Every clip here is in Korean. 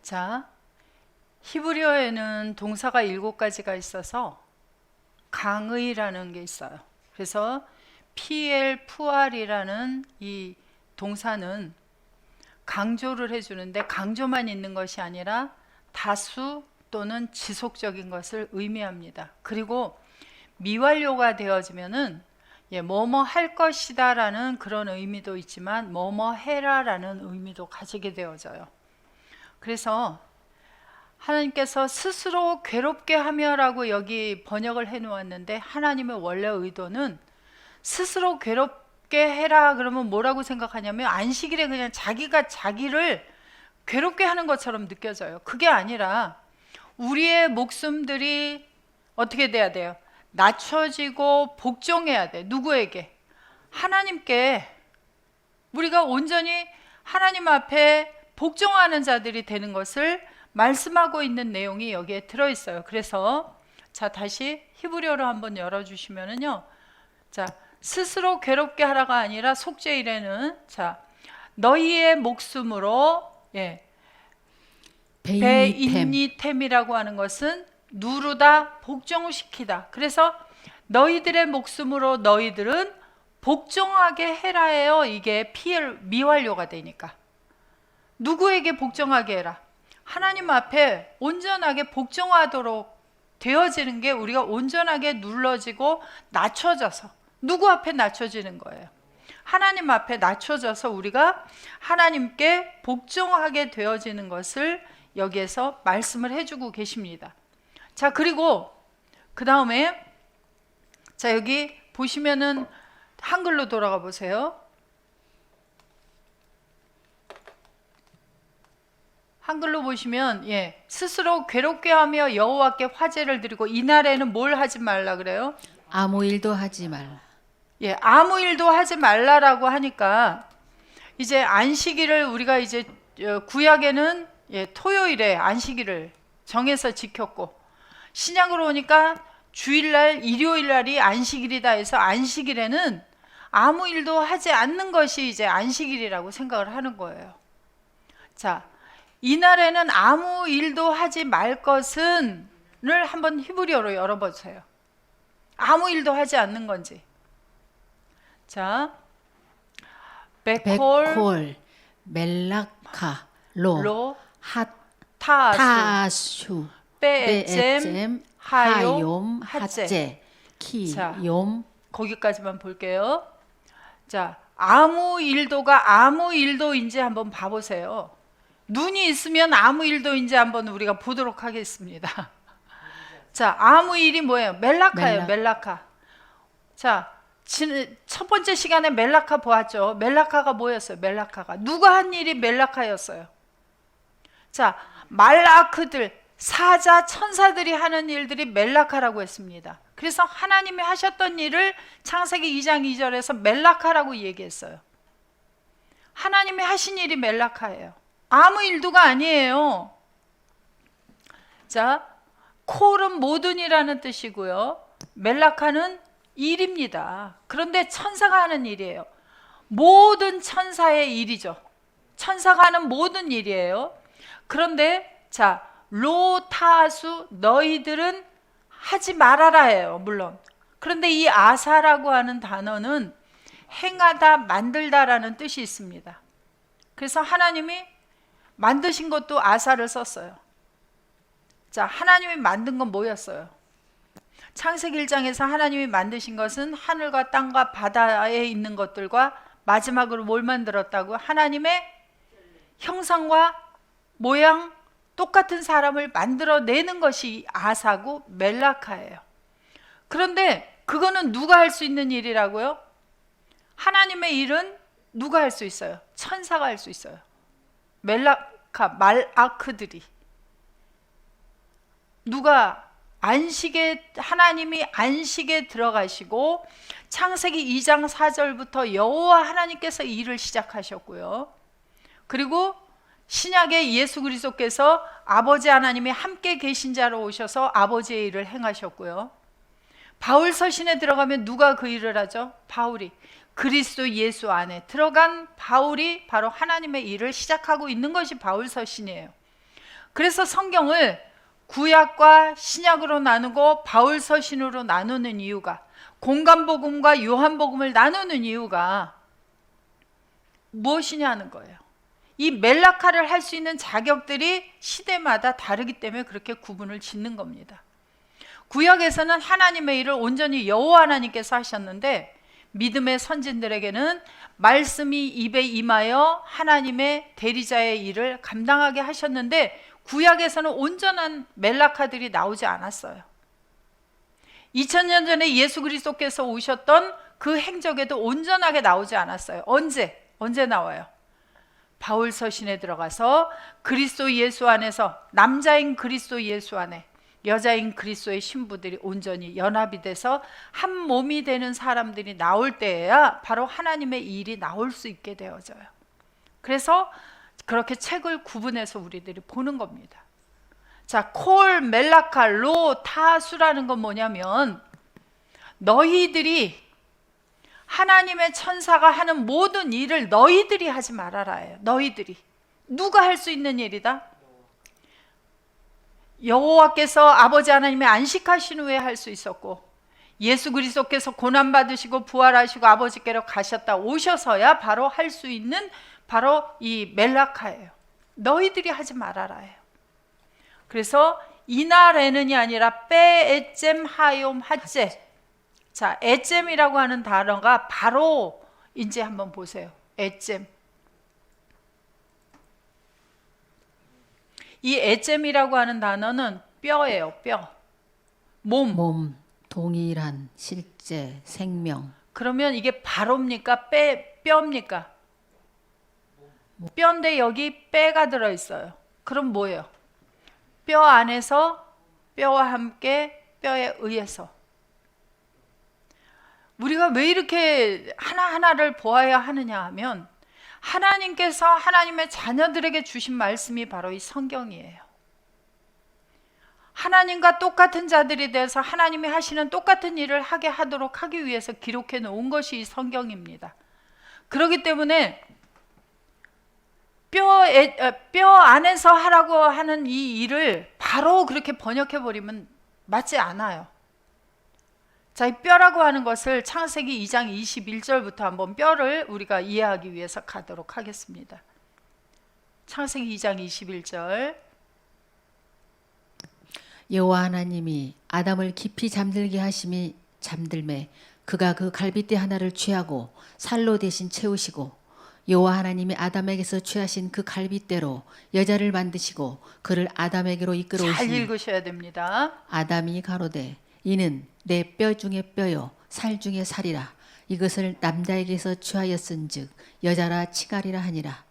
자, 히브리어에는 동사가 7가지가 있어서 강의라는 게 있어요. 그래서 PL, 푸알이라는 이 동사는 강조를 해주는데 강조만 있는 것이 아니라 다수 또는 지속적인 것을 의미합니다. 그리고 미완료가 되어지면은 뭐뭐 할 것이다 라는 그런 의미도 있지만 뭐뭐 해라 라는 의미도 가지게 되어져요. 그래서 하나님께서 스스로 괴롭게 하며 라고 여기 번역을 해 놓았는데, 하나님의 원래 의도는 스스로 괴롭게 해라 그러면 뭐라고 생각하냐면 안식일에 그냥 자기가 자기를 괴롭게 하는 것처럼 느껴져요. 그게 아니라 우리의 목숨들이 어떻게 돼야 돼요? 낮춰지고 복종해야 돼. 누구에게? 하나님께. 우리가 온전히 하나님 앞에 복종하는 자들이 되는 것을 말씀하고 있는 내용이 여기에 들어있어요. 그래서 자, 다시 히브리어로 한번 열어주시면은요, 자, 스스로 괴롭게 하라가 아니라 속죄 일에는 자, 너희의 목숨으로 베인니템이라고 하는 것은 누르다, 복종시키다. 그래서 너희들의 목숨으로 너희들은 복종하게 해라예요. 이게 PL 미완료가 되니까. 누구에게 복종하게 해라? 하나님 앞에 온전하게 복종하도록 되어지는 게 우리가 온전하게 눌러지고 낮춰져서, 누구 앞에 낮춰지는 거예요? 하나님 앞에 낮춰져서 우리가 하나님께 복종하게 되어지는 것을 여기에서 말씀을 해주고 계십니다. 자, 그리고 그 다음에 자, 여기 보시면은 한글로 돌아가 보세요. 한글로 보시면 스스로 괴롭게 하며 여호와께 화제를 드리고, 이날에는 뭘 하지 말라 그래요? 아무 일도 하지 말라. 아무 일도 하지 말라라고 하니까 이제 안식일을 우리가 이제 구약에는 토요일에 안식일을 정해서 지켰고, 신약으로 오니까 주일날, 일요일날이 안식일이다 해서 안식일에는 아무 일도 하지 않는 것이 이제 안식일이라고 생각을 하는 거예요. 자, 이날에는 아무 일도 하지 말 것은 을 한번 히브리어로 열어보세요. 아무 일도 하지 않는 건지. 자, 베콜 멜라카 로 타수 베에젬 하욤 핫제 키욤. 거기까지만 볼게요. 자, 아무 일도가 아무 일도인지 한번 봐보세요. 눈이 있으면 아무 일도인지 한번 우리가 보도록 하겠습니다. 자, 아무 일이 뭐예요? 멜라카예요. 멜라카. 자, 첫 번째 시간에 멜라카 보았죠. 멜라카가 뭐였어요? 멜라카가 누가 한 일이 멜라카였어요. 자, 말라크들, 사자, 천사들이 하는 일들이 멜라카라고 했습니다. 그래서 하나님이 하셨던 일을 창세기 2장 2절에서 멜라카라고 얘기했어요. 하나님이 하신 일이 멜라카예요. 아무 일도가 아니에요. 자, 콜은 모든이라는 뜻이고요. 멜라카는 일입니다. 그런데 천사가 하는 일이에요. 모든 천사의 일이죠. 천사가 하는 모든 일이에요. 그런데 자, 로타수 너희들은 하지 말아라예요. 물론. 그런데 이 아사라고 하는 단어는 행하다, 만들다라는 뜻이 있습니다. 그래서 하나님이 만드신 것도 아사를 썼어요. 자, 하나님이 만든 건 뭐였어요? 창세기 1장에서 하나님이 만드신 것은 하늘과 땅과 바다에 있는 것들과 마지막으로 뭘 만들었다고? 하나님의 형상과 모양 똑같은 사람을 만들어내는 것이 아사고 멜라카예요. 그런데 그거는 누가 할 수 있는 일이라고요? 하나님의 일은 누가 할 수 있어요? 천사가 할 수 있어요. 멜라카, 말아크들이. 누가 하나님이 안식에 들어가시고 창세기 2장 4절부터 여호와 하나님께서 일을 시작하셨고요. 그리고 신약의 예수 그리스도께서 아버지 하나님이 함께 계신 자로 오셔서 아버지의 일을 행하셨고요. 바울 서신에 들어가면 누가 그 일을 하죠? 바울이. 그리스도 예수 안에 들어간 바울이 바로 하나님의 일을 시작하고 있는 것이 바울 서신이에요. 그래서 성경을 구약과 신약으로 나누고 바울 서신으로 나누는 이유가, 공간복음과 요한복음을 나누는 이유가 무엇이냐는 거예요. 이 멜라카를 할 수 있는 자격들이 시대마다 다르기 때문에 그렇게 구분을 짓는 겁니다. 구약에서는 하나님의 일을 온전히 여호와 하나님께서 하셨는데, 믿음의 선진들에게는 말씀이 입에 임하여 하나님의 대리자의 일을 감당하게 하셨는데, 구약에서는 온전한 멜라카들이 나오지 않았어요. 2000년 전에 예수 그리스도께서 오셨던 그 행적에도 온전하게 나오지 않았어요. 언제 나와요? 바울 서신에 들어가서 그리스도 예수 안에서, 남자인 그리스도 예수 안에 여자인 그리스도의 신부들이 온전히 연합이 돼서 한 몸이 되는 사람들이 나올 때에야 바로 하나님의 일이 나올 수 있게 되어져요. 그래서 그렇게 책을 구분해서 우리들이 보는 겁니다. 자, 콜, 멜라카, 로, 타수라는 건 뭐냐면, 너희들이 하나님의 천사가 하는 모든 일을 너희들이 하지 말아라예요. 너희들이. 누가 할 수 있는 일이다? 여호와께서 아버지 하나님의 안식하신 후에 할 수 있었고, 예수 그리스도께서 고난받으시고 부활하시고 아버지께로 가셨다 오셔서야 바로 할 수 있는 바로 이 멜라카예요. 너희들이 하지 말아라예요. 그래서 이날에는이 아니라 빼에잼 하욤 핫제. 자, 에잼이라고 하는 단어가 바로 이제 한번 보세요. 에잼. 이 에잼이라고 하는 단어는 뼈예요. 뼈. 몸. 동일한, 실제, 생명. 그러면 이게 바로입니까? 뼈입니까? 뼈인데 여기 빼가 들어있어요. 그럼 뭐예요? 뼈 안에서 뼈와 함께 뼈에 의해서. 우리가 왜 이렇게 하나하나를 보아야 하느냐 하면, 하나님께서 하나님의 자녀들에게 주신 말씀이 바로 이 성경이에요. 하나님과 똑같은 자들이 돼서 하나님이 하시는 똑같은 일을 하기 위해서 기록해 놓은 것이 이 성경입니다. 그렇기 때문에 뼈 안에서 하라고 하는 이 일을 바로 그렇게 번역해 버리면 맞지 않아요. 자, 이 뼈라고 하는 것을 창세기 2장 21절부터 한번 뼈를 우리가 이해하기 위해서 가도록 하겠습니다. 창세기 2장 21절. 여호와 하나님이 아담을 깊이 잠들게 하심이 잠들매 그가 그 갈빗대 하나를 취하고 살로 대신 채우시고, 여호와 하나님이 아담에게서 취하신 그 갈빗대로 여자를 만드시고 그를 아담에게로 이끌어 잘 오시니, 읽으셔야 됩니다. 아담이 가로되 이는 내 뼈 중에 뼈요 살 중에 살이라. 이것을 남자에게서 취하였은즉 여자라 칭하리라 하니라.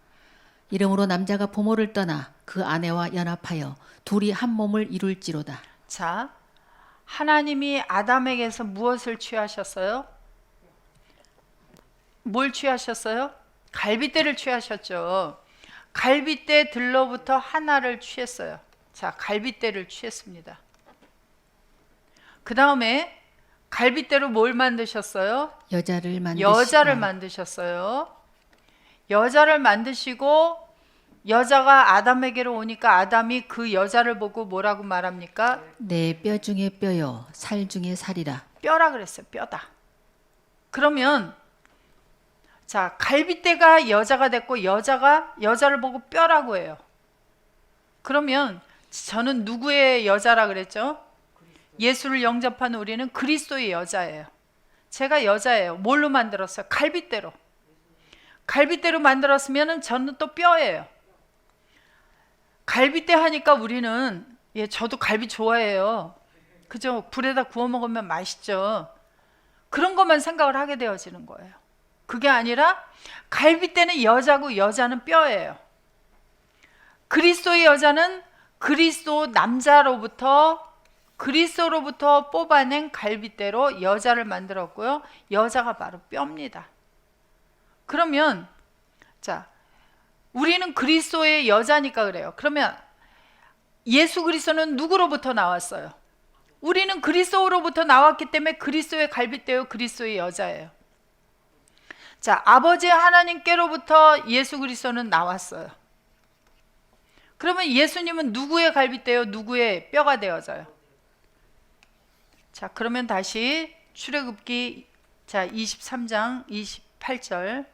이러므로 남자가 부모를 떠나 그 아내와 연합하여 둘이 한 몸을 이룰지로다. 자, 하나님이 아담에게서 무엇을 취하셨어요? 뭘 취하셨어요? 갈빗대를 취하셨죠. 갈빗대 들로부터 하나를 취했어요. 자, 갈빗대를 취했습니다. 그 다음에 갈빗대로 뭘 만드셨어요? 여자를 만드시고. 여자를 만드셨어요. 여자를 만드시고, 여자가 아담에게로 오니까 아담이 그 여자를 보고 뭐라고 말합니까? 내 뼈 중에 뼈요 살 중에 살이라. 뼈라 그랬어요. 뼈다. 그러면 자, 갈빗대가 여자가 됐고 여자가 여자를 보고 뼈라고 해요. 그러면 저는 누구의 여자라 그랬죠? 예수를 영접한 우리는 그리스도의 여자예요. 제가 여자예요. 뭘로 만들었어요? 갈빗대로. 갈빗대로 만들었으면 저는 또 뼈예요. 갈빗대 하니까 우리는, 저도 갈비 좋아해요. 그죠? 불에다 구워 먹으면 맛있죠. 그런 것만 생각을 하게 되어지는 거예요. 그게 아니라 갈빗대는 여자고 여자는 뼈예요. 그리스도의 여자는 그리스도 남자로부터, 그리스도로부터 뽑아낸 갈빗대로 여자를 만들었고요. 여자가 바로 뼈입니다. 그러면 자, 우리는 그리스도의 여자니까 그래요. 그러면 예수 그리스도는 누구로부터 나왔어요? 우리는 그리스도로부터 나왔기 때문에 그리스도의 갈빗대요, 그리스도의 여자예요. 자, 아버지 하나님께로부터 예수 그리스도는 나왔어요. 그러면 예수님은 누구의 갈빗대요? 누구의 뼈가 되어져요? 자, 그러면 다시 출애굽기 자 23장 28절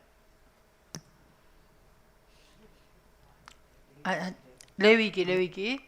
레위기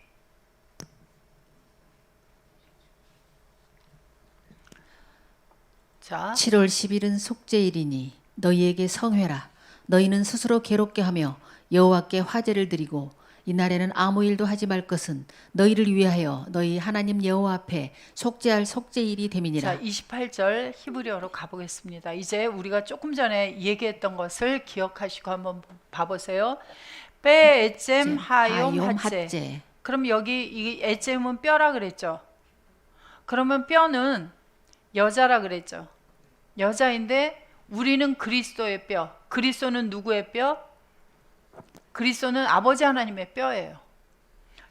자 7월 10일은 속죄일이니 너희에게 성회라. 너희는 스스로 괴롭게 하며 여호와께 화제를 드리고 이날에는 아무 일도 하지 말 것은 너희를 위하여 너희 하나님 여호와 앞에 속죄할 속죄일이 됨이니라. 자, 28절 히브리어로 가보겠습니다. 이제 우리가 조금 전에 얘기했던 것을 기억하시고 한번 봐보세요. 빼 에젬 하욤 핫제. 그럼 여기 이 에젬은 뼈라 그랬죠. 그러면 뼈는 여자라 그랬죠. 여자인데 우리는 그리스도의 뼈. 그리스도는 누구의 뼈? 그리스도는 아버지 하나님의 뼈예요.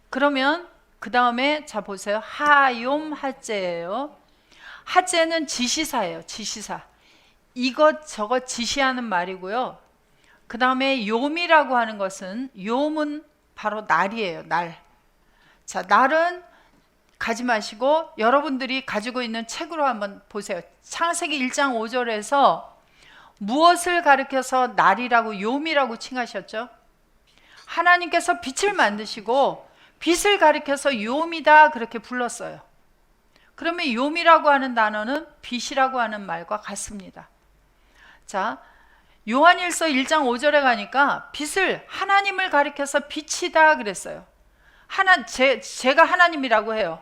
그러면 그 다음에 자 보세요. 하욤 핫제예요. 핫제는 지시사예요. 지시사. 이것저것 지시하는 말이고요. 그 다음에 욤이라고 하는 것은 욤은 바로 날이에요. 날. 자, 날은 가지 마시고 여러분들이 가지고 있는 책으로 한번 보세요. 창세기 1장 5절에서 무엇을 가리켜서 날이라고 욤이라고 칭하셨죠? 하나님께서 빛을 만드시고 빛을 가리켜서 욤이다 그렇게 불렀어요. 그러면 욤이라고 하는 단어는 빛이라고 하는 말과 같습니다. 자, 요한일서 1장 5절에 가니까 빛을 하나님을 가리켜서 빛이다 그랬어요. 제가 하나님이라고 해요.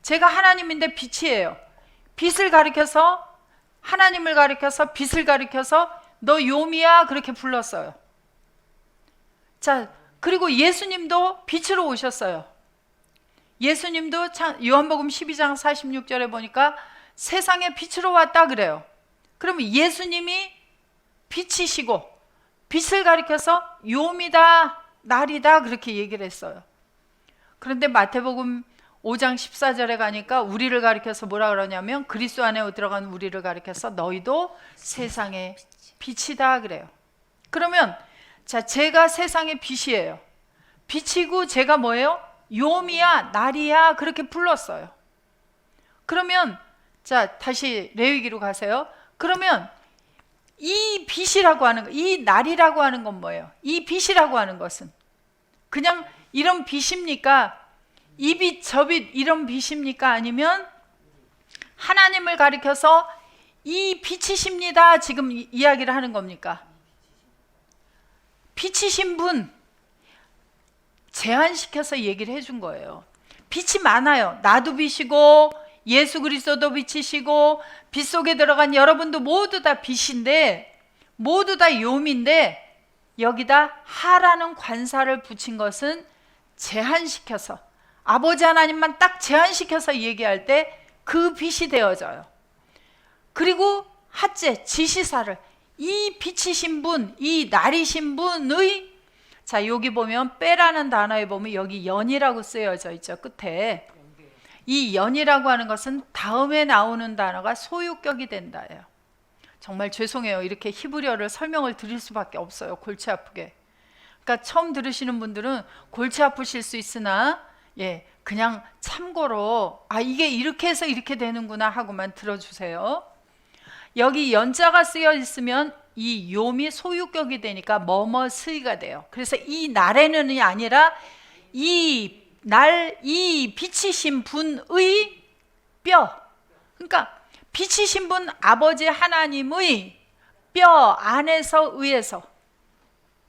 제가 하나님인데 빛이에요. 빛을 가리켜서 하나님을 가리켜서 빛을 가리켜서 너 욤이야 그렇게 불렀어요. 자, 그리고 예수님도 빛으로 오셨어요. 예수님도 요한복음 12장 46절에 보니까 세상에 빛으로 왔다 그래요. 그러면 예수님이 빛이시고 빛을 가리켜서 욤이다 날이다 그렇게 얘기를 했어요. 그런데 마태복음 5장 14절에 가니까 우리를 가리켜서 뭐라 그러냐면 그리스도 안에 들어간 우리를 가리켜서 너희도 세상의 빛이다 그래요. 그러면 자, 제가 세상의 빛이에요. 빛이고 제가 뭐예요? 욤이야 날이야 그렇게 불렀어요. 그러면 자, 다시 레위기로 가세요. 그러면 이 빛이라고 하는 거, 이 날이라고 하는 건 뭐예요? 이 빛이라고 하는 것은 그냥 이런 빛입니까? 이 빛, 저 빛 이런 빛입니까? 아니면 하나님을 가리켜서 이 빛이십니다 지금 이야기를 하는 겁니까? 빛이신 분 제한시켜서 얘기를 해준 거예요. 빛이 많아요. 나도 빛이고 예수 그리스도도 빛이시고 빛 속에 들어간 여러분도 모두 다 빛인데 모두 다 욤인데 여기다 하라는 관사를 붙인 것은 제한시켜서 아버지 하나님만 딱 제한시켜서 얘기할 때 그 빛이 되어져요. 그리고 핫제 지시사를 이 빛이신 분, 이 날이신 분의 자 여기 보면 빼라는 단어에 보면 여기 연이라고 쓰여져 있죠. 끝에 이 연이라고 하는 것은 다음에 나오는 단어가 소유격이 된다예요. 정말 죄송해요. 이렇게 히브리어를 설명을 드릴 수밖에 없어요. 골치 아프게. 그러니까 처음 들으시는 분들은 골치 아프실 수 있으나 그냥 참고로 이게 이렇게 해서 이렇게 되는구나 하고만 들어주세요. 여기 연자가 쓰여 있으면 이 욤이 소유격이 되니까 뭐뭐스이가 돼요. 그래서 이 날에는이 아니라 이 빛이신 분의 뼈. 그러니까 빛이신 분 아버지 하나님의 뼈 안에서 의해서.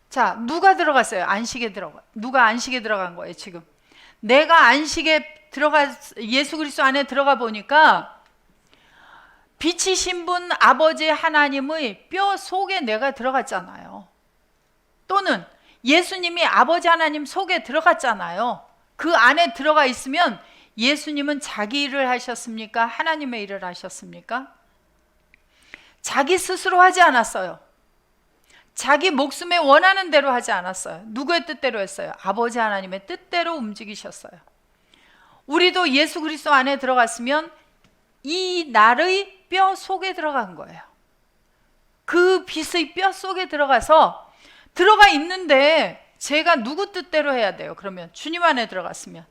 자, 누가 들어갔어요? 안식에 들어가. 누가 안식에 들어간 거예요, 지금? 내가 안식에 예수 그리스도 안에 들어가 보니까 빛이신 분 아버지 하나님의 뼈 속에 내가 들어갔잖아요. 또는 예수님이 아버지 하나님 속에 들어갔잖아요. 그 안에 들어가 있으면 예수님은 자기 일을 하셨습니까? 하나님의 일을 하셨습니까? 자기 스스로 하지 않았어요. 자기 목숨에 원하는 대로 하지 않았어요. 누구의 뜻대로 했어요? 아버지 하나님의 뜻대로 움직이셨어요. 우리도 예수 그리스도 안에 들어갔으면 이 날의 뼈 속에 들어간 거예요. 그 빛의 뼈 속에 들어가서 들어가 있는데 제가 누구 뜻대로 해야 돼요? 그러면 주님 안에 들어갔으면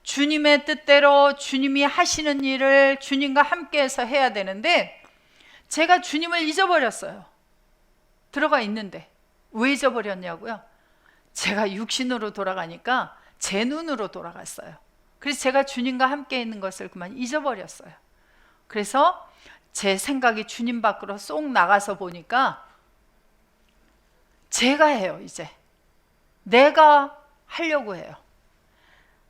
주님의 뜻대로 주님이 하시는 일을 주님과 함께해서 해야 되는데 제가 주님을 잊어버렸어요. 들어가 있는데 왜 잊어버렸냐고요? 제가 육신으로 돌아가니까 제 눈으로 돌아갔어요. 그래서 제가 주님과 함께 있는 것을 그만 잊어버렸어요. 그래서 제 생각이 주님 밖으로 쏙 나가서 보니까 제가 해요. 이제 내가 하려고 해요.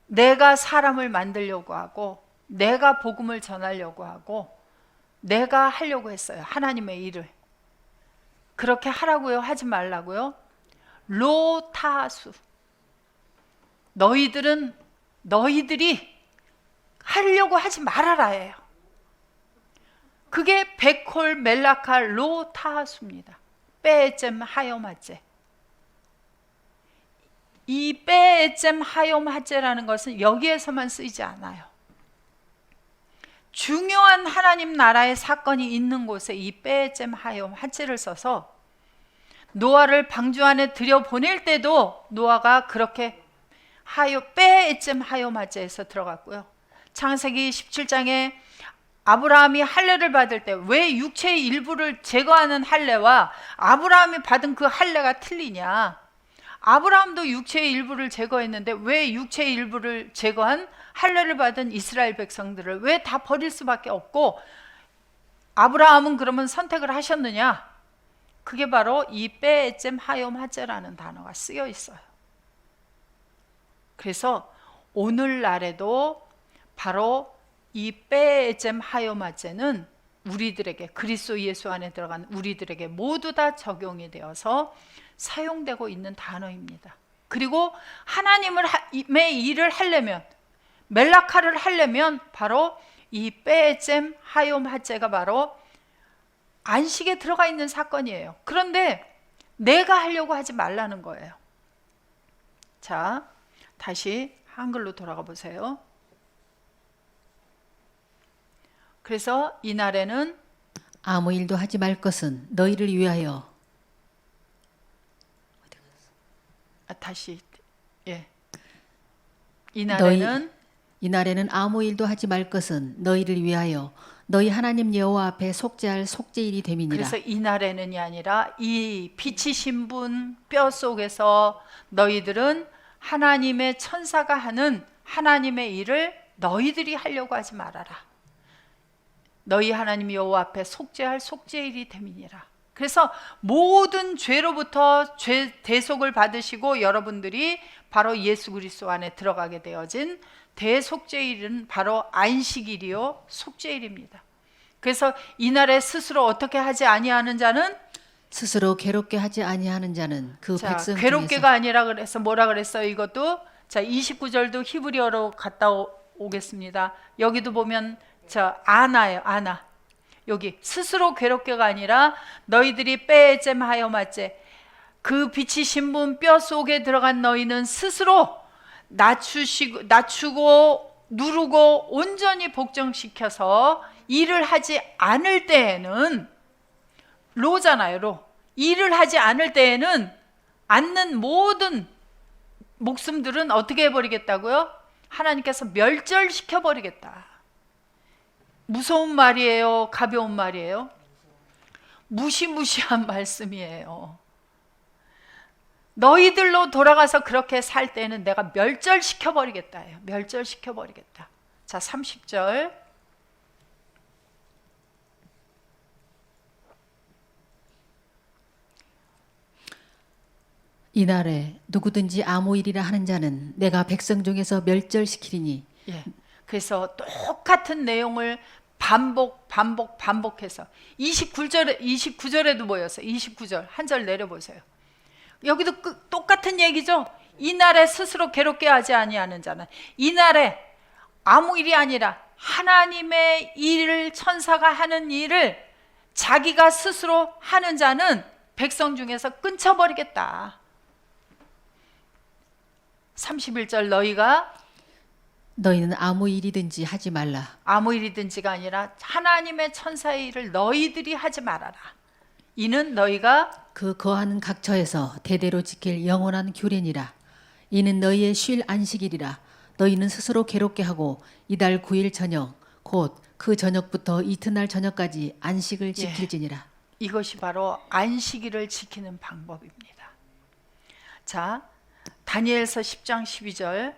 내가 사람을 만들려고 하고 내가 복음을 전하려고 하고 내가 하려고 했어요. 하나님의 일을. 그렇게 하라고요? 하지 말라고요? 로타수. 너희들이 하려고 하지 말아라예요. 그게 베콜 멜라칼 로타수입니다. 빼젬 하요마제. 이 빼젬 하요마제라는 것은 여기에서만 쓰이지 않아요. 중요한 하나님 나라의 사건이 있는 곳에 이 빼젬 하요마제를 써서 노아를 방주 안에 들여보낼 때도 노아가 그렇게 빼젬 하요마제에서 들어갔고요. 창세기 17장에 아브라함이 할례를 받을 때 왜 육체의 일부를 제거하는 할례와 아브라함이 받은 그 할례가 틀리냐? 아브라함도 육체의 일부를 제거했는데 왜 육체의 일부를 제거한 할례를 받은 이스라엘 백성들을 왜 다 버릴 수밖에 없고 아브라함은 그러면 선택을 하셨느냐? 그게 바로 이 빼젬 하요마제라는 단어가 쓰여 있어요. 그래서 오늘날에도 바로 이 빼젬 하요마제는 우리들에게 그리스도 예수 안에 들어간 우리들에게 모두 다 적용이 되어서 사용되고 있는 단어입니다. 그리고 하나님의 일을 하려면 멜라카를 하려면 바로 이 빼젬 하요마제가 바로 안식에 들어가 있는 사건이에요. 그런데 내가 하려고 하지 말라는 거예요. 자, 다시 한글로 돌아가 보세요. 그래서 이날에는 아무 일도 하지 말 것은 너희를 위하여 다시 이날에는 아무 일도 하지 말 것은 너희를 위하여 너희 하나님 여호와 앞에 속죄할 속죄일이 됨이니라. 그래서 이날에는이 아니라 이 빛이신 분 뼈 속에서 너희들은 하나님의 천사가 하는 하나님의 일을 너희들이 하려고 하지 말아라. 너희 하나님 여호와 앞에 속죄할 속죄일이 됨이니라. 그래서 모든 죄로부터 죄 대속을 받으시고 여러분들이 바로 예수 그리스도 안에 들어가게 되어진 대속죄일은 바로 안식일이요 속죄일입니다. 그래서 이날에 스스로 어떻게 하지 아니하는 자는 스스로 괴롭게 하지 아니하는 자는 그 백성 중에서 괴롭게가 아니라 그래서 뭐라 그랬어요? 이것도 자 29절도 히브리어로 갔다 오겠습니다. 여기도 보면 아나예요. 아나. 여기 스스로 괴롭게가 아니라 너희들이 빼젬 하요마제 그 빛이신 분 뼈 속에 들어간 너희는 스스로 낮추고 누르고 온전히 복종시켜서 일을 하지 않을 때에는 로잖아요. 로. 일을 하지 않을 때에는 않는 모든 목숨들은 어떻게 해버리겠다고요? 하나님께서 멸절시켜버리겠다. 무서운 말이에요? 가벼운 말이에요? 무시무시한 말씀이에요. 너희들로 돌아가서 그렇게 살 때는 내가 멸절시켜버리겠다예요. 멸절시켜버리겠다. 자, 30절. 이날에 누구든지 아무 일이라 하는 자는 내가 백성 중에서 멸절시키리니. 그래서 똑같은 내용을 반복해서 29절에도 뭐였어요? 29절 한 절 내려보세요. 여기도 똑같은 얘기죠. 이날에 스스로 괴롭게 하지 아니하는 자는 이날에 아무 일이 아니라 하나님의 일을 천사가 하는 일을 자기가 스스로 하는 자는 백성 중에서 끊쳐버리겠다. 31절 너희는 아무 일이든지 하지 말라. 아무 일이든지가 아니라 하나님의 천사의 일을 너희들이 하지 말아라. 이는 너희가 그 거하는 각처에서 대대로 지킬 영원한 규례니라. 이는 너희의 쉴 안식일이라. 너희는 스스로 괴롭게 하고 이달 9일 저녁 곧 그 저녁부터 이튿날 저녁까지 안식을 지킬지니라. 이것이 바로 안식일을 지키는 방법입니다. 자, 다니엘서 10장 12절.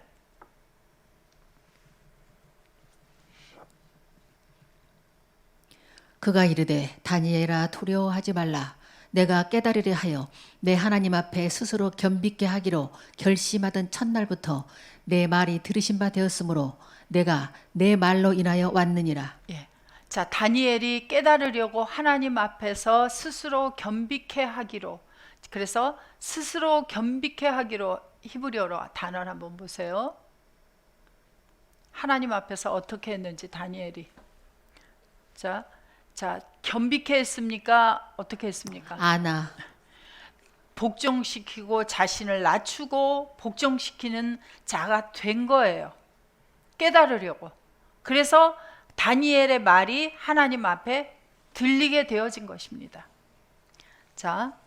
그가 이르되 다니엘아 두려워하지 말라. 내가 깨달으려 하여 내 하나님 앞에 스스로 겸비케 하기로 결심하던 첫날부터 내 말이 들으신 바 되었으므로 내가 내 말로 인하여 왔느니라. 예. 자, 다니엘이 깨달으려고 하나님 앞에서 스스로 겸비케 하기로. 그래서 스스로 겸비케 하기로 히브리어로 단어를 한번 보세요. 하나님 앞에서 어떻게 했는지 다니엘이. 자, 겸비케 했습니까? 어떻게 했습니까? 아나 복종시키고 자신을 낮추고 복종시키는 자가 된 거예요. 깨달으려고. 그래서 다니엘의 말이 하나님 앞에 들리게 되어진 것입니다. 자,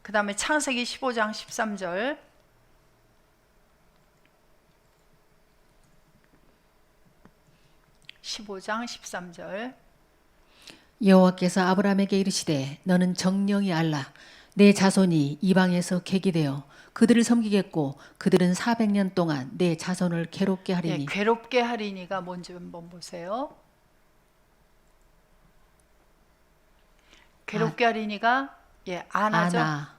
그 다음에 창세기 15장 13절. (15장 13절) 여호와께서 아브라함에게 이르시되 너는 정령이 알라. 내 자손이 이방에서 객이되어 그들을 섬기겠고 그들은 400년 동안 내 자손을 괴롭게 하리니. 괴롭게 하리니가 뭔지 한번 보세요. 괴롭게 하리니가 아나죠. 아나.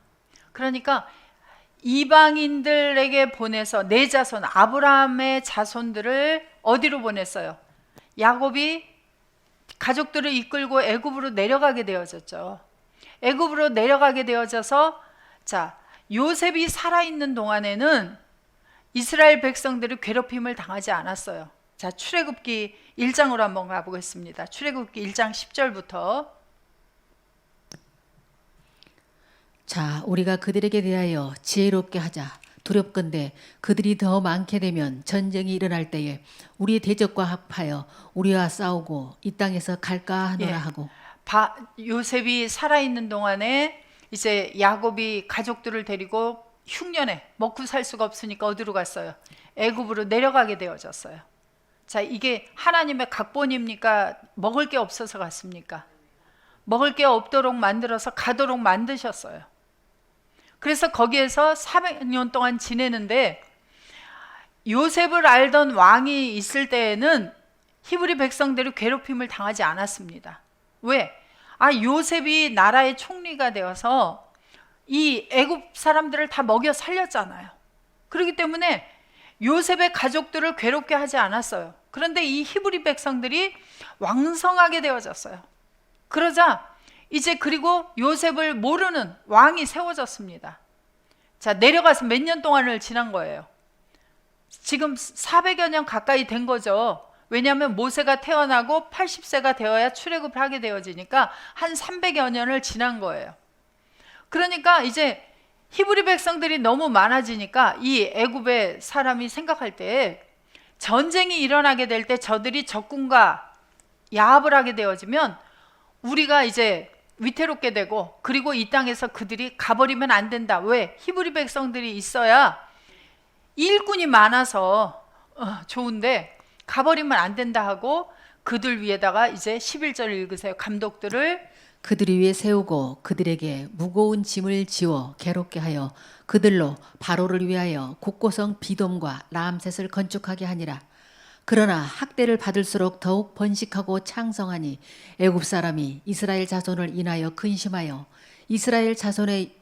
그러니까 이방인들에게 보내서 내 자손 아브라함의 자손들을 어디로 보냈어요? 야곱이 가족들을 이끌고 애굽으로 내려가게 되어졌죠. 애굽으로 내려가게 되어져서 자, 요셉이 살아있는 동안에는 이스라엘 백성들이 괴롭힘을 당하지 않았어요. 자, 출애굽기 1장으로 한번 가보겠습니다. 출애굽기 1장 10절부터. 자, 우리가 그들에게 대하여 지혜롭게 하자. 두렵건대 그들이 더 많게 되면 전쟁이 일어날 때에 우리의 대적과 합하여 우리와 싸우고 이 땅에서 갈까 하노라 하고. 요셉이 살아있는 동안에 이제 야곱이 가족들을 데리고 흉년에 먹고 살 수가 없으니까 어디로 갔어요? 애굽으로 내려가게 되어졌어요. 자, 이게 하나님의 각본입니까? 먹을 게 없어서 갔습니까? 먹을 게 없도록 만들어서 가도록 만드셨어요. 그래서 거기에서 400년 동안 지내는데 요셉을 알던 왕이 있을 때에는 히브리 백성들이 괴롭힘을 당하지 않았습니다. 왜? 요셉이 나라의 총리가 되어서 이 애굽 사람들을 다 먹여 살렸잖아요. 그렇기 때문에 요셉의 가족들을 괴롭게 하지 않았어요. 그런데 이 히브리 백성들이 왕성하게 되어졌어요. 그러자 이제 그리고 요셉을 모르는 왕이 세워졌습니다. 자, 내려가서 몇 년 동안을 지난 거예요. 지금 400여 년 가까이 된 거죠. 왜냐하면 모세가 태어나고 80세가 되어야 출애굽을 하게 되어지니까 한 300여 년을 지난 거예요. 그러니까 이제 히브리 백성들이 너무 많아지니까 이 애굽의 사람이 생각할 때 전쟁이 일어나게 될 때 저들이 적군과 야합을 하게 되어지면 우리가 이제 위태롭게 되고 그리고 이 땅에서 그들이 가버리면 안 된다. 왜? 히브리 백성들이 있어야 일꾼이 많아서 좋은데 가버리면 안 된다 하고 그들 위에다가 이제 11절 읽으세요. 감독들을 그들 위에 세우고 그들에게 무거운 짐을 지워 괴롭게 하여 그들로 바로를 위하여 곡고성 비돔과 라암셋을 건축하게 하니라. 그러나 학대를 받을수록 더욱 번식하고 창성하니 애굽 사람이 이스라엘 자손을 인하여 근심하여 이스라엘 자손의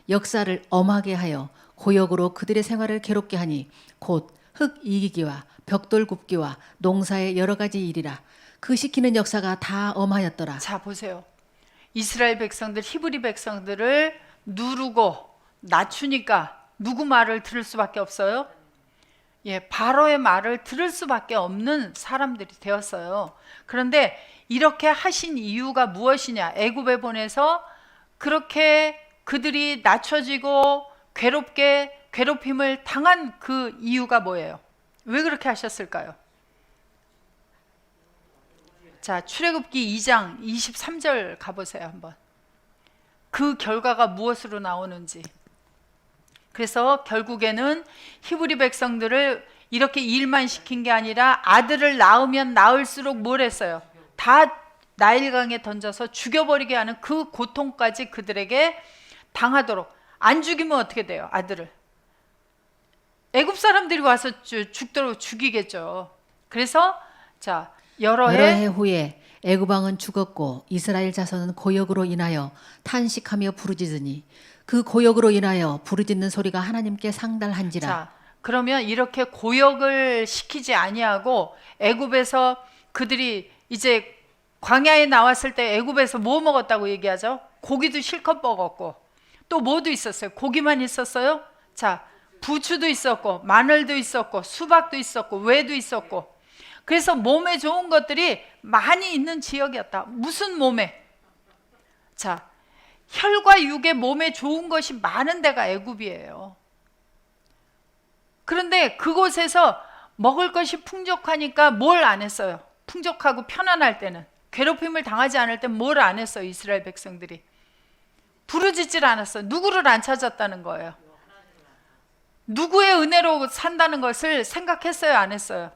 역사를 엄하게 하여 고역으로 그들의 생활을 괴롭게 하니 곧 흙 이기기와 벽돌 굽기와 농사의 여러 가지 일이라. 그 시키는 역사가 다 엄하였더라. 자, 보세요. 이스라엘 백성들, 히브리 백성들을 누르고 낮추니까 누구 말을 들을 수밖에 없어요? 바로의 말을 들을 수밖에 없는 사람들이 되었어요. 그런데 이렇게 하신 이유가 무엇이냐? 애굽에 보내서 그렇게 그들이 낮춰지고 괴롭힘을 당한 그 이유가 뭐예요? 왜 그렇게 하셨을까요? 자, 출애굽기 2장 23절 가보세요 한번. 그 결과가 무엇으로 나오는지. 그래서 결국에는 히브리 백성들을 이렇게 일만 시킨 게 아니라 아들을 낳으면 낳을수록 뭘 했어요? 다 나일강에 던져서 죽여버리게 하는 그 고통까지 그들에게 당하도록. 안 죽이면 어떻게 돼요? 아들을. 애굽 사람들이 와서 죽도록 죽이겠죠. 그래서 자, 여러 해 후에 애굽 왕은 죽었고 이스라엘 자손은 고역으로 인하여 탄식하며 부르짖으니 그 고역으로 인하여 부르짖는 소리가 하나님께 상달한지라. 자, 그러면 이렇게 고역을 시키지 아니하고 애굽에서 그들이 이제 광야에 나왔을 때 애굽에서 뭐 먹었다고 얘기하죠? 고기도 실컷 먹었고 또 뭐도 있었어요? 고기만 있었어요? 자, 부추도 있었고 마늘도 있었고 수박도 있었고 왜도 있었고, 그래서 몸에 좋은 것들이 많이 있는 지역이었다. 무슨 몸에? 자, 혈과 육의 몸에 좋은 것이 많은 데가 애굽이에요. 그런데 그곳에서 먹을 것이 풍족하니까 뭘 안 했어요? 풍족하고 편안할 때는, 괴롭힘을 당하지 않을 때 뭘 안 했어요? 이스라엘 백성들이 부르짖질 않았어요. 누구를 안 찾았다는 거예요? 누구의 은혜로 산다는 것을 생각했어요? 안 했어요?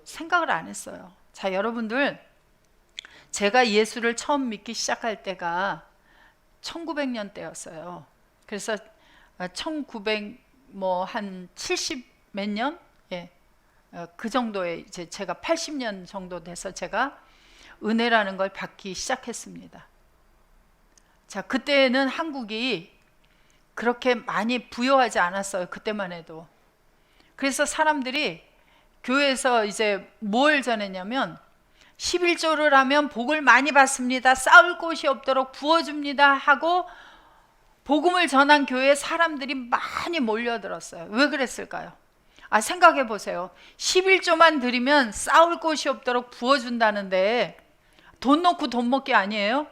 생각을 안 했어요. 자, 여러분들, 제가 예수를 처음 믿기 시작할 때가 1900년대였어요. 그래서 1900 뭐 한 70 몇 년? 예. 그 정도에 이제 제가 80년 정도 돼서 제가 은혜라는 걸 받기 시작했습니다. 자, 그때는 한국이 그렇게 많이 부여하지 않았어요. 그때만 해도. 그래서 사람들이 교회에서 이제 뭘 전했냐면 11조를 하면 복을 많이 받습니다. 쌓을 곳이 없도록 부어줍니다 하고 복음을 전한 교회에 사람들이 많이 몰려들었어요. 왜 그랬을까요? 아, 생각해 보세요. 11조만 드리면 쌓을 곳이 없도록 부어준다는데 돈 넣고 돈 먹기 아니에요?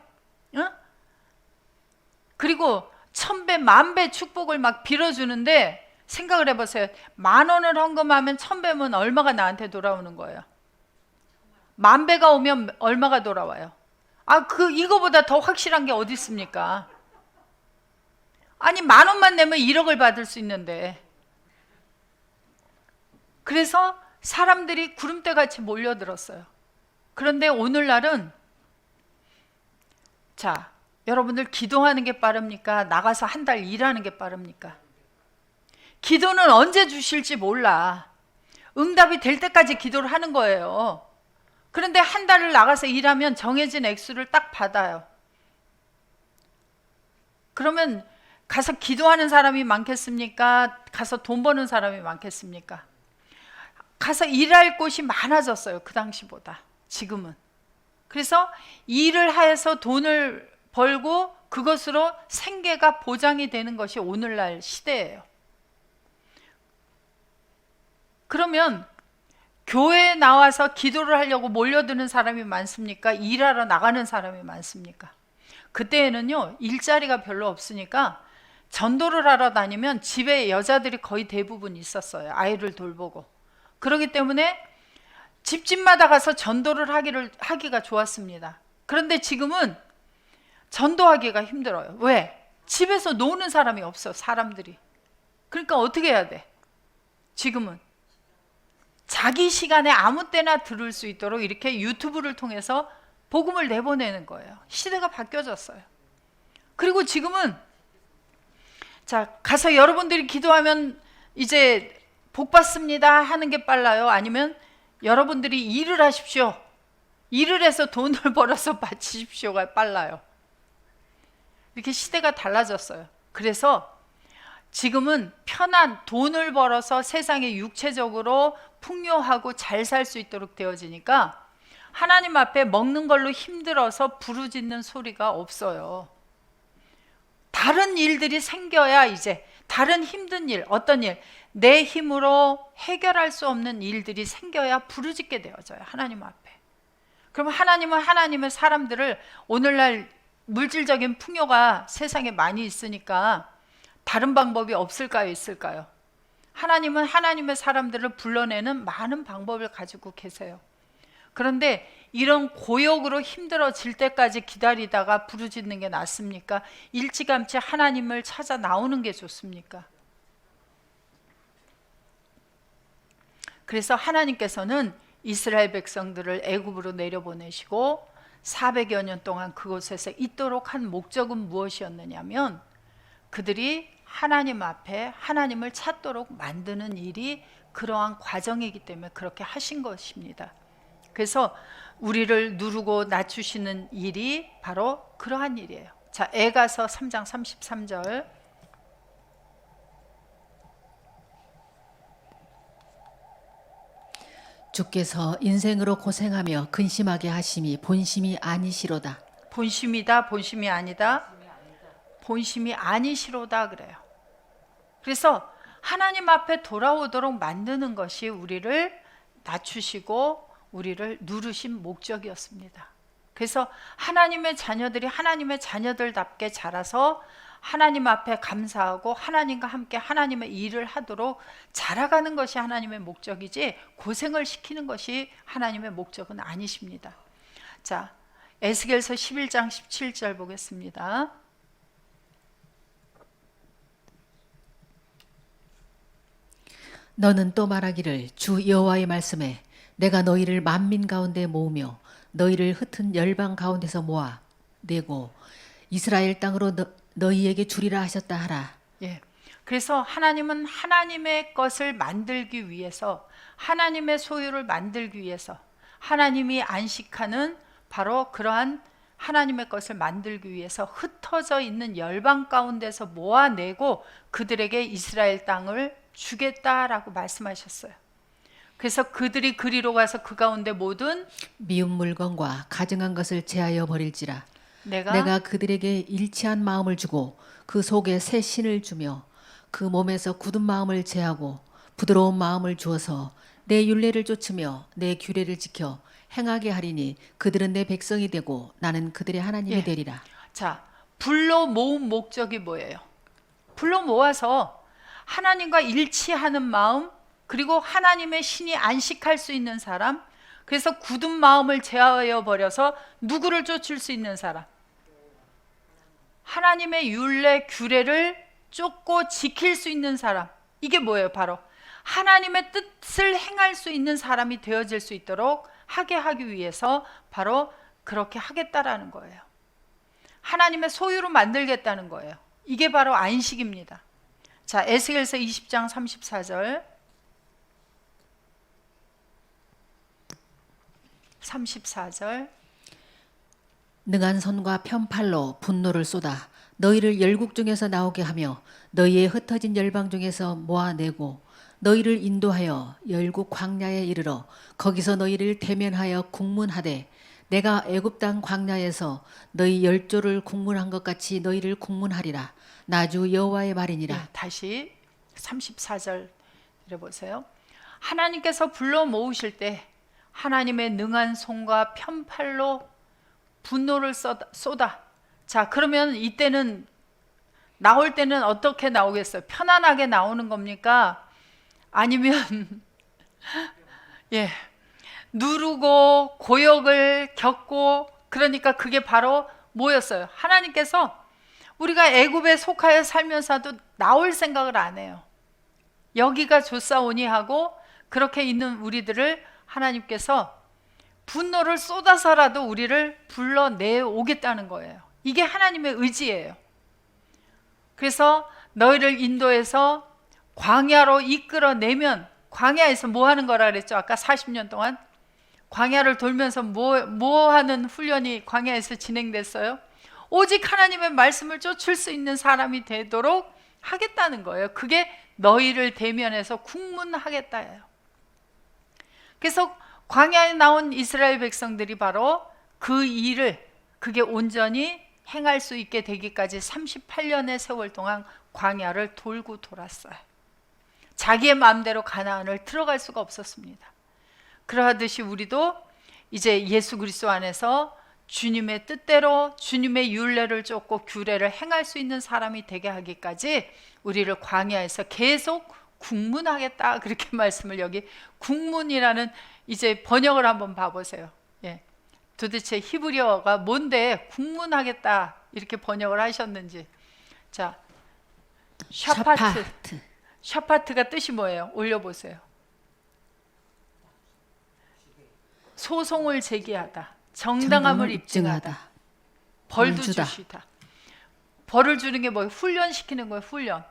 응? 그리고 1000배, 10,000배 축복을 막 빌어주는데 생각을 해보세요. 10,000원을 헌금하면 1000배면 얼마가 나한테 돌아오는 거예요? 10,000배가 오면 얼마가 돌아와요? 아, 이거보다 더 확실한 게 어디 있습니까? 아니, 10,000원만 내면 1억을 받을 수 있는데. 그래서 사람들이 구름대같이 몰려들었어요. 그런데 오늘날은, 자, 여러분들 기도하는 게 빠릅니까? 나가서 한 달 일하는 게 빠릅니까? 기도는 언제 주실지 몰라. 응답이 될 때까지 기도를 하는 거예요. 그런데 한 달을 나가서 일하면 정해진 액수를 딱 받아요. 그러면 가서 기도하는 사람이 많겠습니까? 가서 돈 버는 사람이 많겠습니까? 가서 일할 곳이 많아졌어요. 그 당시보다 지금은. 그래서 일을 해서 돈을 벌고 그것으로 생계가 보장이 되는 것이 오늘날 시대예요. 그러면 교회에 나와서 기도를 하려고 몰려드는 사람이 많습니까? 일하러 나가는 사람이 많습니까? 그때에는요, 일자리가 별로 없으니까 전도를 하러 다니면 집에 여자들이 거의 대부분 있었어요. 아이를 돌보고. 그렇기 때문에 집집마다 가서 전도를 하기가 좋았습니다. 그런데 지금은 전도하기가 힘들어요. 왜? 집에서 노는 사람이 없어, 사람들이. 그러니까 어떻게 해야 돼? 지금은 자기 시간에 아무 때나 들을 수 있도록 이렇게 유튜브를 통해서 복음을 내보내는 거예요. 시대가 바뀌어졌어요. 그리고 지금은, 자, 가서 여러분들이 기도하면 이제 복 받습니다 하는 게 빨라요? 아니면 여러분들이 일을 하십시오, 일을 해서 돈을 벌어서 바치십시오가 빨라요? 이렇게 시대가 달라졌어요. 그래서 지금은 편한 돈을 벌어서 세상에 육체적으로 풍요하고 잘 살 수 있도록 되어지니까 하나님 앞에 먹는 걸로 힘들어서 부르짖는 소리가 없어요. 다른 일들이 생겨야, 이제 다른 힘든 일, 어떤 일, 내 힘으로 해결할 수 없는 일들이 생겨야 부르짖게 되어져요, 하나님 앞에. 그럼 하나님은 하나님의 사람들을, 오늘날 물질적인 풍요가 세상에 많이 있으니까 다른 방법이 없을까요? 있을까요? 하나님은 하나님의 사람들을 불러내는 많은 방법을 가지고 계세요. 그런데 이런 고역으로 힘들어질 때까지 기다리다가 부르짖는 게 낫습니까? 일찌감치 하나님을 찾아 나오는 게 좋습니까? 그래서 하나님께서는 이스라엘 백성들을 애굽으로 내려보내시고 400여 년 동안 그곳에서 있도록 한 목적은 무엇이었느냐면 그들이 하나님 앞에 하나님을 찾도록 만드는 일이 그러한 과정이기 때문에 그렇게 하신 것입니다. 그래서 우리를 누르고 낮추시는 일이 바로 그러한 일이에요. 자, 에가서 3장 33절. 주께서 인생으로 고생하며 근심하게 하심이 본심이 아니시로다. 본심이다, 본심이 아니다. 본심이 아니시로다 그래요. 그래서 하나님 앞에 돌아오도록 만드는 것이 우리를 낮추시고 우리를 누르신 목적이었습니다. 그래서 하나님의 자녀들이 하나님의 자녀들답게 자라서 하나님 앞에 감사하고 하나님과 함께 하나님의 일을 하도록 자라가는 것이 하나님의 목적이지 고생을 시키는 것이 하나님의 목적은 아니십니다. 자, 에스겔서 11장 17절 보겠습니다. 너는 또 말하기를 주 여호와의 말씀에 내가 너희를 만민 가운데 모으며 너희를 흩은 열방 가운데서 모아 내고 이스라엘 땅으로 너희에게 주리라 하셨다 하라. 예. 그래서 하나님은 하나님의 것을 만들기 위해서 하나님의 소유를 만들기 위해서 하나님이 안식하는 바로 그러한 하나님의 것을 만들기 위해서 흩어져 있는 열방 가운데서 모아내고 그들에게 이스라엘 땅을 주겠다라고 말씀하셨어요. 그래서 그들이 그리로 가서 그 가운데 모든 미운 물건과 가증한 것을 제하여 버릴지라. 내가 내가 그들에게 일치한 마음을 주고 그 속에 새 신을 주며 그 몸에서 굳은 마음을 제하고 부드러운 마음을 주어서 내 율례를 쫓으며 내 규례를 지켜 행하게 하리니 그들은 내 백성이 되고 나는 그들의 하나님이 예. 되리라. 자, 불러 모은 목적이 뭐예요? 불러 모아서 하나님과 일치하는 마음, 그리고 하나님의 신이 안식할 수 있는 사람, 그래서 굳은 마음을 제하여 버려서 누구를 쫓을 수 있는 사람, 하나님의 율례 규례를 쫓고 지킬 수 있는 사람, 이게 뭐예요? 바로 하나님의 뜻을 행할 수 있는 사람이 되어질 수 있도록 하게 하기 위해서 바로 그렇게 하겠다라는 거예요. 하나님의 소유로 만들겠다는 거예요. 이게 바로 안식입니다. 자, 에스겔서 20장 34절 34절 능한 손과 편팔로 분노를 쏟아 너희를 열국 중에서 나오게 하며 너희의 흩어진 열방 중에서 모아내고 너희를 인도하여 열국 광야에 이르러 거기서 너희를 대면하여 국문하되 내가 애굽 땅 광야에서 너희 열조를 국문한 것 같이 너희를 국문하리라. 나주 여호와의 말이니라. 예, 다시 34절 들어보세요. 하나님께서 불러 모으실 때 하나님의 능한 손과 편팔로 분노를 쏟아. 자, 그러면 이때는 나올 때는 어떻게 나오겠어요? 편안하게 나오는 겁니까? 아니면 예, 누르고 고역을 겪고, 그러니까 그게 바로 뭐였어요? 하나님께서 우리가 애굽에 속하여 살면서도 나올 생각을 안 해요. 여기가 좋사오니 하고 그렇게 있는 우리들을 하나님께서 분노를 쏟아서라도 우리를 불러내 오겠다는 거예요. 이게 하나님의 의지예요. 그래서 너희를 인도해서 광야로 이끌어내면, 광야에서 뭐 하는 거라 그랬죠? 아까 40년 동안 광야를 돌면서 뭐 하는 훈련이 광야에서 진행됐어요? 오직 하나님의 말씀을 쫓을 수 있는 사람이 되도록 하겠다는 거예요. 그게 너희를 대면해서 국문하겠다예요. 그래서 광야에 나온 이스라엘 백성들이 바로 그 일을 그게 온전히 행할 수 있게 되기까지 38년의 세월 동안 광야를 돌고 돌았어요. 자기의 마음대로 가나안을 들어갈 수가 없었습니다. 그러하듯이 우리도 이제 예수 그리스도 안에서 주님의 뜻대로 주님의 율례를 쫓고 규례를 행할 수 있는 사람이 되게 하기까지 우리를 광야에서 계속 국문하겠다, 그렇게 말씀을 여기 국문이라는 이제 번역을 한번 봐보세요. 예. 도대체 히브리어가 뭔데 국문하겠다 이렇게 번역을 하셨는지. 자, 샤파트. 샤파트가 뜻이 뭐예요? 올려보세요. 소송을 제기하다, 정당함을 입증하다, 벌도 주다. 주시다. 벌을 주는 게 뭐예요? 훈련시키는 거예요. 훈련.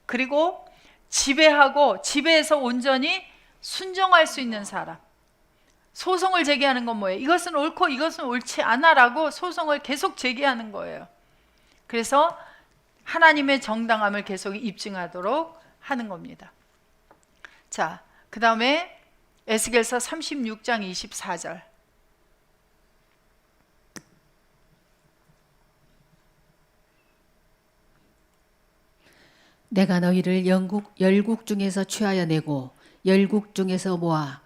그리고 지배하고 지배해서 온전히 순종할 수 있는 사람. 소송을 제기하는 건 뭐예요? 이것은 옳고 이것은 옳지 않아라고 소송을 계속 제기하는 거예요. 그래서 하나님의 정당함을 계속 입증하도록 하는 겁니다. 자, 그 다음에 에스겔서 36장 24절. 내가 너희를 열국 중에서 취하여 내고 열국 중에서 모아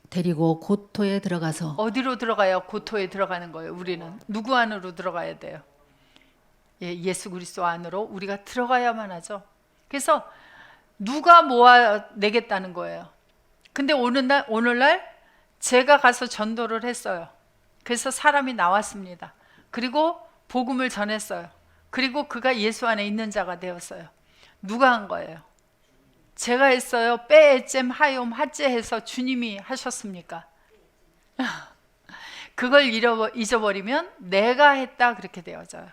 데리고 고토에 들어가서. 어디로 들어가요? 고토에 들어가는 거예요. 우리는 누구 안으로 들어가야 돼요? 예, 예수 그리스도 안으로 우리가 들어가야만 하죠. 그래서 누가 모아 내겠다는 거예요. 근데 오늘날 제가 가서 전도를 했어요. 그래서 사람이 나왔습니다. 그리고 복음을 전했어요. 그리고 그가 예수 안에 있는 자가 되었어요. 누가 한 거예요? 제가 했어요? 빼쨈 하욤 하째 해서 주님이 하셨습니까? 그걸 잊어버리면 내가 했다 그렇게 되어져요.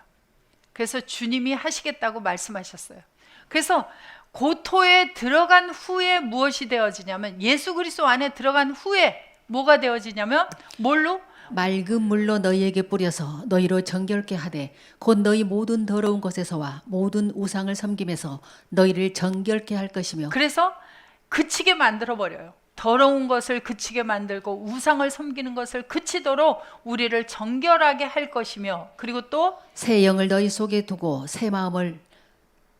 그래서 주님이 하시겠다고 말씀하셨어요. 그래서 고토에 들어간 후에 무엇이 되어지냐면, 예수 그리스도 안에 들어간 후에 뭐가 되어지냐면 뭘로? 맑은 물로 너희에게 뿌려서 너희로 정결케 하되 곧 너희 모든 더러운 것에서와 모든 우상을 섬김에서 너희를 정결케 할 것이며. 그래서 그치게 만들어 버려요. 더러운 것을 그치게 만들고 우상을 섬기는 것을 그치도록 우리를 정결하게 할 것이며, 그리고 또 새 영을 너희 속에 두고 새 마음을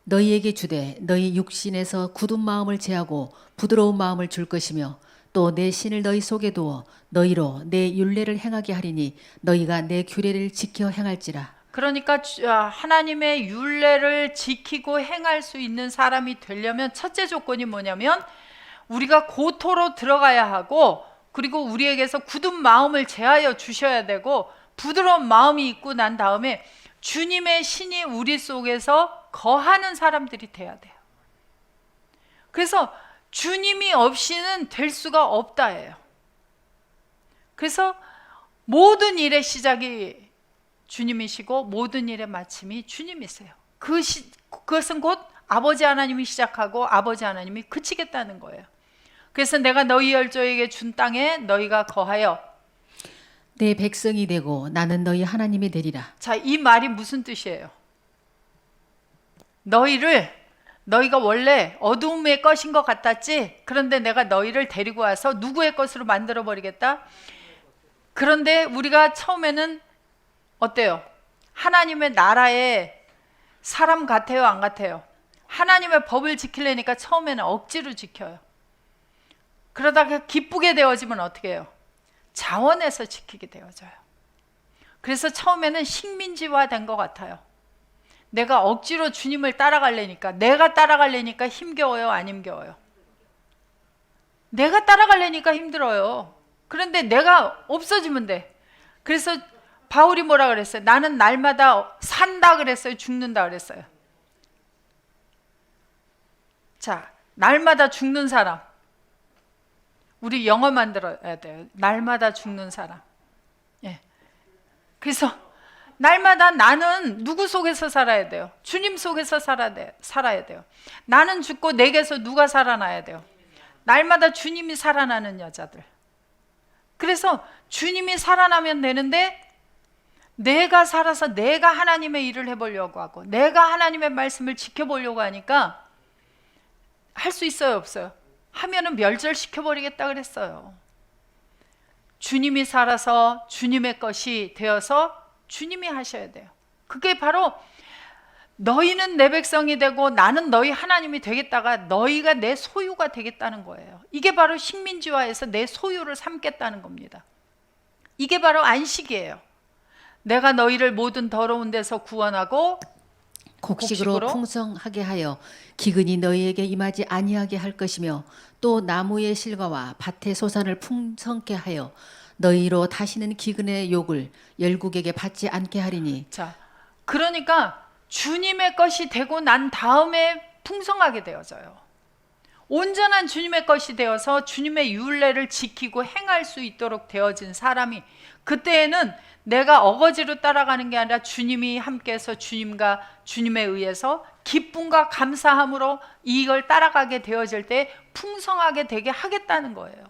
너희에게 주되 너희 육신에서 굳은 마음을 제하고 부드러운 마음을 줄 것이며, 또 내 신을 너희 속에 두어 너희로 내 율례를 행하게 하리니 너희가 내 규례를 지켜 행할지라. 그러니까 하나님의 율례를 지키고 행할 수 있는 사람이 되려면 첫째 조건이 뭐냐면 우리가 고토로 들어가야 하고, 그리고 우리에게서 굳은 마음을 제하여 주셔야 되고, 부드러운 마음이 있고 난 다음에 주님의 신이 우리 속에서 거하는 사람들이 돼야 돼요. 그래서 주님이 없이는 될 수가 없다예요. 그래서 모든 일의 시작이 주님이시고 모든 일의 마침이 주님이세요. 그것은 곧 아버지 하나님이 시작하고 아버지 하나님이 그치겠다는 거예요. 그래서 내가 너희 열조에게 준 땅에 너희가 거하여 내 백성이 되고 나는 너희 하나님이 되리라. 자, 이 말이 무슨 뜻이에요? 너희가 원래 어두움의 것인 것 같았지? 그런데 내가 너희를 데리고 와서 누구의 것으로 만들어 버리겠다? 그런데 우리가 처음에는 어때요? 하나님의 나라의 사람 같아요, 안 같아요? 하나님의 법을 지키려니까 처음에는 억지로 지켜요. 그러다가 기쁘게 되어지면 어떻게 해요? 자원해서 지키게 되어져요. 그래서 처음에는 식민지화 된 것 같아요. 내가 억지로 주님을 내가 따라가려니까 힘겨워요, 안 힘겨워요? 내가 따라가려니까 힘들어요. 그런데 내가 없어지면 돼. 그래서 바울이 뭐라 그랬어요? 나는 날마다 산다 그랬어요, 죽는다 그랬어요? 자, 날마다 죽는 사람. 우리 영어 만들어야 돼요. 날마다 죽는 사람. 예. 그래서 날마다 나는 누구 속에서 살아야 돼요? 주님 속에서 살아야 돼요. 나는 죽고 내게서 누가 살아나야 돼요? 날마다 주님이 살아나는 여자들. 그래서 주님이 살아나면 되는데, 내가 살아서 내가 하나님의 일을 해보려고 하고 내가 하나님의 말씀을 지켜보려고 하니까 할 수 있어요, 없어요? 하면은 멸절시켜버리겠다 그랬어요. 주님이 살아서 주님의 것이 되어서 주님이 하셔야 돼요. 그게 바로 너희는 내 백성이 되고 나는 너희 하나님이 되겠다가 너희가 내 소유가 되겠다는 거예요. 이게 바로 식민지화에서 내 소유를 삼겠다는 겁니다. 이게 바로 안식이에요. 내가 너희를 모든 더러운 데서 구원하고 곡식으로 곡식으로 풍성하게 하여 기근이 너희에게 임하지 아니하게 할 것이며 또 나무의 실과와 밭의 소산을 풍성케 하여 너희로 다시는 기근의 욕을 열국에게 받지 않게 하리니. 자, 그러니까 주님의 것이 되고 난 다음에 풍성하게 되어져요. 온전한 주님의 것이 되어서 주님의 율례를 지키고 행할 수 있도록 되어진 사람이, 그때에는 내가 어거지로 따라가는 게 아니라 주님이 함께해서 주님과 주님에 의해서 기쁨과 감사함으로 이걸 따라가게 되어질 때 풍성하게 되게 하겠다는 거예요.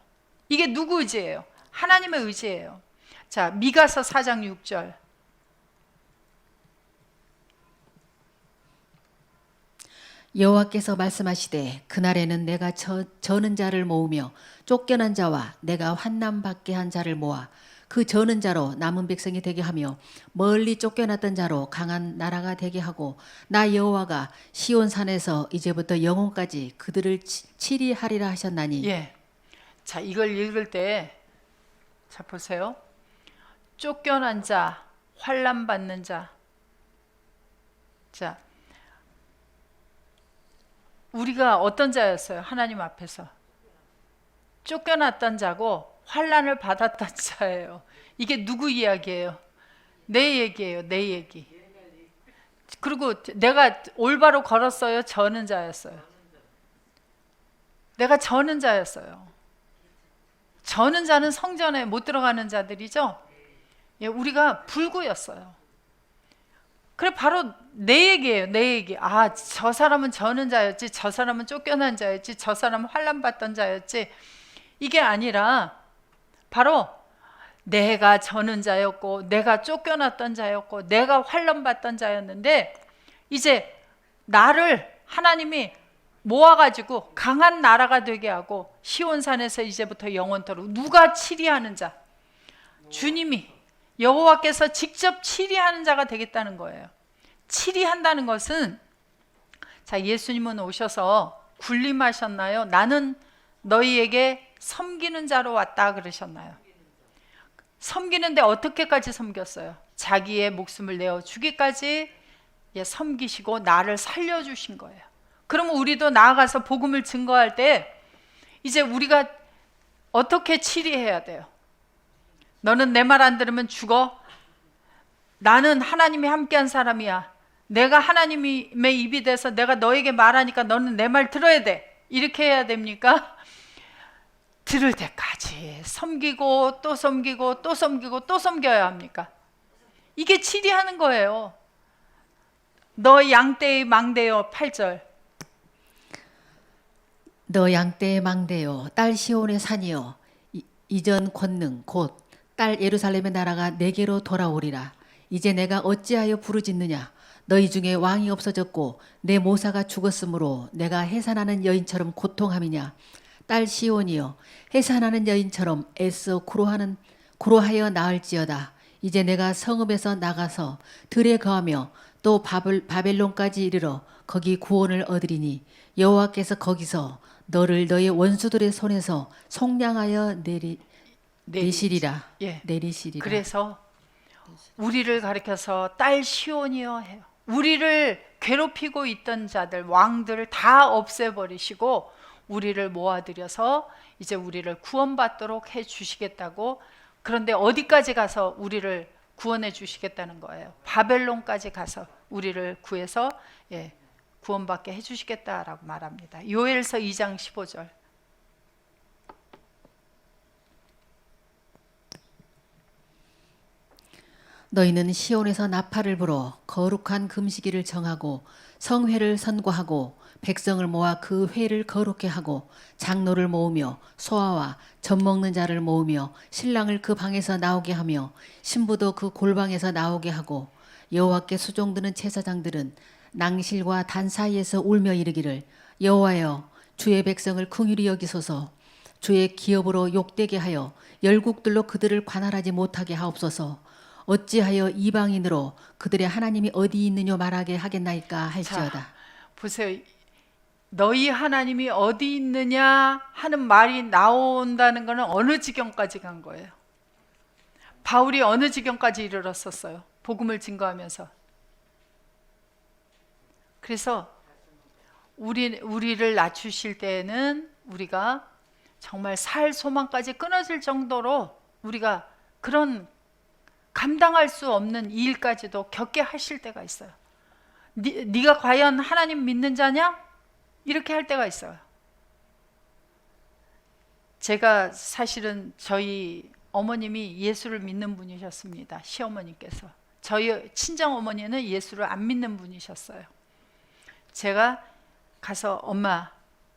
이게 누구 의지예요? 하나님의 의지예요. 자, 미가서 4장 6절. 여호와께서 말씀하시되 그날에는 내가 저는 자를 모으며 쫓겨난 자와 내가 환난 받게 한 자를 모아 그 저는 자로 남은 백성이 되게 하며 멀리 쫓겨났던 자로 강한 나라가 되게 하고 나 여호와가 시온 산에서 이제부터 영원까지 그들을 치리하리라 하셨나니. 예. 자, 이걸 읽을 때, 자, 보세요. 쫓겨난 자, 환난 받는 자. 자, 우리가 어떤 자였어요? 하나님 앞에서 쫓겨났던 자고 환난을 받았던 자예요. 이게 누구 이야기예요? 내 얘기예요. 내 얘기. 그리고 내가 올바로 걸었어요? 저는 자였어요? 내가 저는 자였어요. 저는 자는 성전에 못 들어가는 자들이죠. 예, 우리가 불구였어요. 그래, 바로 내 얘기예요. 내 얘기. 아, 저 사람은 저는 자였지, 저 사람은 쫓겨난 자였지, 저 사람은 환난 받던 자였지. 이게 아니라 바로 내가 저는 자였고, 내가 쫓겨났던 자였고, 내가 환난 받던 자였는데, 이제 나를 하나님이 모아가지고 강한 나라가 되게 하고 시온산에서 이제부터 영원토록 누가 치리하는 자? 주님이, 여호와께서 직접 치리하는 자가 되겠다는 거예요. 치리한다는 것은, 자, 예수님은 오셔서 군림하셨나요? 나는 너희에게 섬기는 자로 왔다 그러셨나요? 섬기는데 어떻게까지 섬겼어요? 자기의 목숨을 내어 주기까지 섬기시고 나를 살려주신 거예요. 그러면 우리도 나아가서 복음을 증거할 때 이제 우리가 어떻게 치리해야 돼요? 너는 내 말 안 들으면 죽어. 나는 하나님이 함께한 사람이야. 내가 하나님의 입이 돼서 내가 너에게 말하니까 너는 내 말 들어야 돼. 이렇게 해야 됩니까? 들을 때까지 섬기고 또 섬기고 또 섬기고 또 섬겨야 합니까? 이게 치리하는 거예요. 너 양떼의 망대여. 8절. 너 양떼의 망대요 딸 시온의 산이요 이전 권능 곧 딸 예루살렘의 나라가 내게로 돌아오리라. 이제 내가 어찌하여 부르짖느냐? 너희 중에 왕이 없어졌고 내 모사가 죽었으므로 내가 해산하는 여인처럼 고통함이냐? 딸 시온이여 해산하는 여인처럼 애써 구로하여 나을지어다. 이제 내가 성읍에서 나가서 들에 거하며 또 바벨론까지 이르러 거기 구원을 얻으리니 여호와께서 거기서 너를 너의 원수들의 손에서 속량하여 내리시리라. 예. 내리시리라. 그래서 우리를 가리켜서 딸 시온이여 해요. 우리를 괴롭히고 있던 자들, 왕들을 다 없애버리시고 우리를 모아들여서 이제 우리를 구원받도록 해주시겠다고. 그런데 어디까지 가서 우리를 구원해 주시겠다는 거예요? 바벨론까지 가서 우리를 구해서 구원받게 해주시겠다라고 말합니다. 요엘서 2장 15절. 너희는 시온에서 나팔을 불어 거룩한 금식일을 정하고 성회를 선고하고 백성을 모아 그 회를 거룩게 하고 장로를 모으며 소아와 젖 먹는 자를 모으며 신랑을 그 방에서 나오게 하며 신부도 그 골방에서 나오게 하고 여호와께 수종드는 제사장들은 낭실과 단 사이에서 울며 이르기를 여호와여 주의 백성을 긍휼히 여기소서. 주의 기업으로 욕되게 하여 열국들로 그들을 관할하지 못하게 하옵소서. 어찌하여 이방인으로 그들의 하나님이 어디 있느냐 말하게 하겠나이까 할지어다. 자, 보세요. 너희 하나님이 어디 있느냐 하는 말이 나온다는 것은 어느 지경까지 간 거예요? 바울이 어느 지경까지 이르렀었어요? 복음을 증거하면서 그래서 우리를 낮추실 때에는 우리가 정말 살 소망까지 끊어질 정도로 우리가 그런 감당할 수 없는 일까지도 겪게 하실 때가 있어요. 네가 과연 하나님 믿는 자냐? 이렇게 할 때가 있어요. 제가 사실은 저희 어머님이 예수를 믿는 분이셨습니다. 시어머니께서. 저희 친정 어머니는 예수를 안 믿는 분이셨어요. 제가 가서 엄마,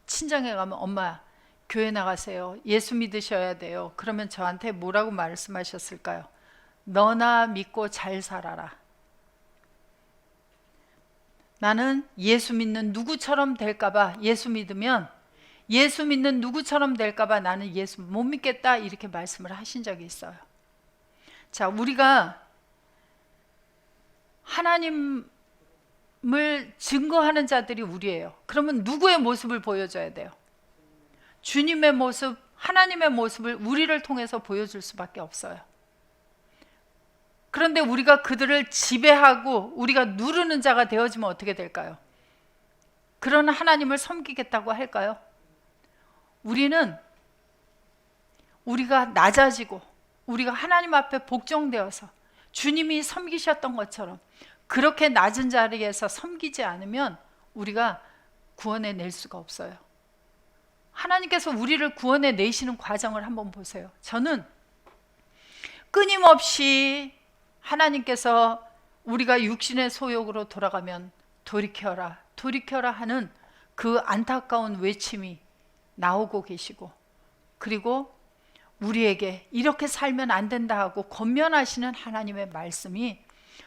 친정에 가면 엄마 교회 나가세요. 예수 믿으셔야 돼요. 그러면 저한테 뭐라고 말씀하셨을까요? 너나 믿고 잘 살아라. 나는 예수 믿는 누구처럼 될까봐, 예수 믿으면 예수 믿는 누구처럼 될까봐 나는 예수 못 믿겠다, 이렇게 말씀을 하신 적이 있어요. 자, 우리가 하나님을 증거하는 자들이 우리예요. 그러면 누구의 모습을 보여줘야 돼요? 주님의 모습, 하나님의 모습을 우리를 통해서 보여줄 수밖에 없어요. 그런데 우리가 그들을 지배하고 우리가 누르는 자가 되어지면 어떻게 될까요? 그런 하나님을 섬기겠다고 할까요? 우리는 우리가 낮아지고 우리가 하나님 앞에 복종되어서 주님이 섬기셨던 것처럼 그렇게 낮은 자리에서 섬기지 않으면 우리가 구원해 낼 수가 없어요. 하나님께서 우리를 구원해 내시는 과정을 한번 보세요. 저는 끊임없이 하나님께서 우리가 육신의 소욕으로 돌아가면 돌이켜라, 돌이켜라 하는 그 안타까운 외침이 나오고 계시고, 그리고 우리에게 이렇게 살면 안 된다 하고 권면하시는 하나님의 말씀이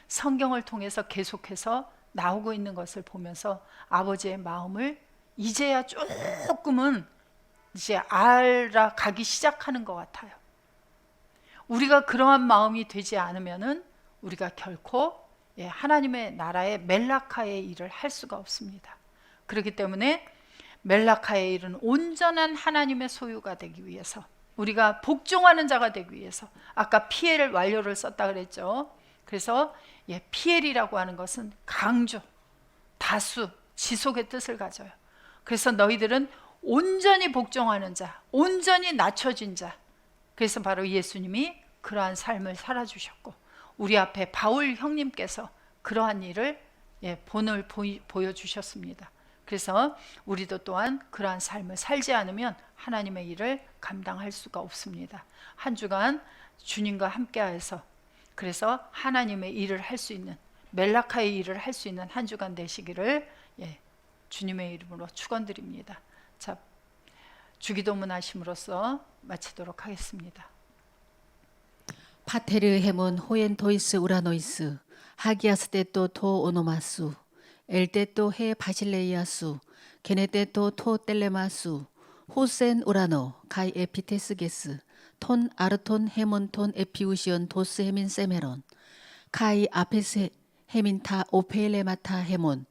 성경을 통해서 계속해서 나오고 있는 것을 보면서 아버지의 마음을 이제야 조금은 이제 알아가기 시작하는 것 같아요. 우리가 그러한 마음이 되지 않으면은 우리가 결코 하나님의 나라의 멜라카의 일을 할 수가 없습니다. 그렇기 때문에 멜라카의 일은 온전한 하나님의 소유가 되기 위해서, 우리가 복종하는 자가 되기 위해서, 아까 피엘 완료를 썼다 그랬죠. 그래서 피엘이라고 하는 것은 강조, 다수, 지속의 뜻을 가져요. 그래서 너희들은 온전히 복종하는 자, 온전히 낮춰진 자. 그래서 바로 예수님이 그러한 삶을 살아주셨고, 우리 앞에 바울 형님께서 그러한 일을 본을 보여주셨습니다. 그래서 우리도 또한 그러한 삶을 살지 않으면 하나님의 일을 감당할 수가 없습니다. 한 주간 주님과 함께하여서 그래서 하나님의 일을 할 수 있는, 멜라카의 일을 할 수 있는 한 주간 되시기를 주님의 이름으로 축원드립니다. 자, 주기도문 하심으로써 마치도록 하겠습니다. 파테르 헤몬 호엔 토이스 우라노이스 하기아스 때또 토 오노마수 엘때또 해 바실레이아수 게네때또 토 텔레마수 호센 우라노 가이 에피테스게스 톤 아르톤 헤몬 톤 에피우시온 도스 헤민 세메론 카이 아페스 헤민타 오페일레마타 헤몬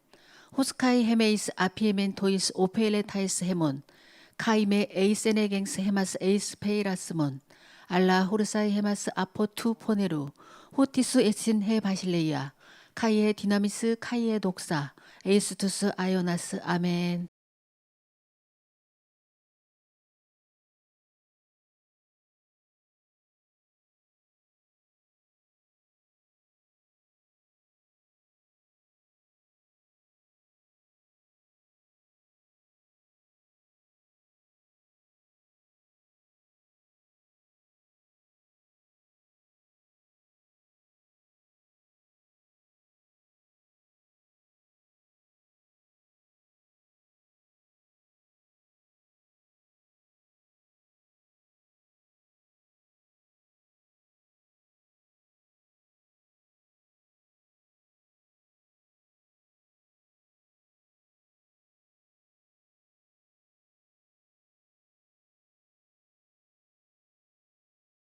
호스카이 헤메이스 아피에멘 토이스 오페일레타이스 헤몬 카이메 에이세네갱스 헤마스 에이스 페이라스몬 알라 호르사이 헤마스 아포 투 포네루 호티수 에신 헤 바실레이아 카이에 디나미스 카이에 독사 에이스투스 아요나스 아멘.